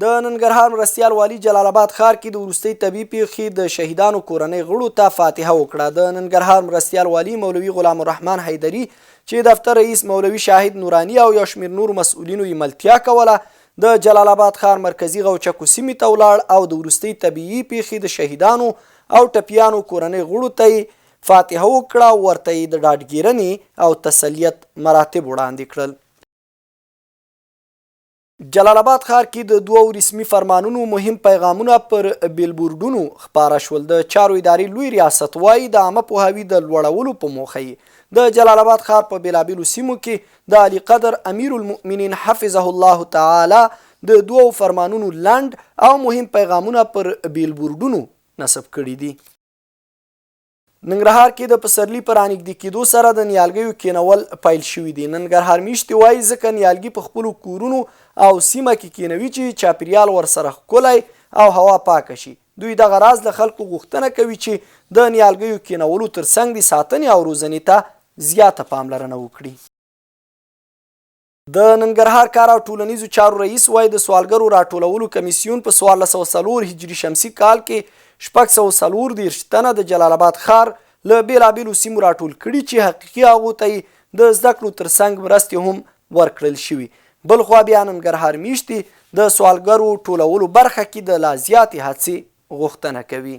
د ننګرهار مرستیال والي جلالاباد ښار کې د وروستۍ طبي پیښې د شهیدانو کورنۍ غړو ته فاتحه وکړه. د ننګرهار مرستیال والي مولوي غلام الرحمن حیدري چې دفتر رئیس مولوي شاهد نوراني او یو شمېر نور مسؤلینو یې ملتیا کوله د جلالاباد ښار مرکزي غوچکو سیمې ته ولاړ او د وروستۍ طبیعي پیښې د شهیدانو او ټپیانو کورنۍ غړو ته یې فاتحه وکړه او ورته یې د ډاډګیرنې او تسلیت مراتب وړاندې کړل. جلالاباد ښار کې د دوو رسمي فرمانونو مهم پیغامونه پر بیلبورډونو خپاره شول. د چارو ادارې لوی ریاست وایي د عامه پوهاوي د لوړولو په موخه یې د جلالاباد ښار په بېلابېلو سیمو کې د علي قدر امیر المؤمنین حفظه الله تعالی د دوو فرمانونو لنډ او مهم پیغامونه پر بیلبورډونو نصب کړي دي. ننګرهار کې د پسرلي په رانږدې کېدو سره د نیالګیو کینول پیل شوي دي. ننګرهار میشتې وایي ځکه نیالګي په خپلو کورونو او سیمه کې کینوي چې چاپیریال ورسره ښکلی او هوا پاکه شي. دوی دغه راز له خلکو غوښتنه کوي چې د نیالګیو کینولو ترڅنګ د ساتنې او روزنې ته زیاته پاملرنه وکړي. د ننګرهار کار او ټولنیزو چارو رئیس وایي د سوالګرو راټولولو کمیسیون په 1404 هجري شمسي کال کې 640 تنه د جلالاباد ښار له بېلابېلو سیمو راټول کړي چې حقیقي هغو ته یې د زده کړو ترڅنګ مرستې هم ورکړل شوي. بل خوا بیا ننګرهار میشتې د سوالګرو ټولولو برخه کې د لا زیاتې هڅې غوښتنه کوي.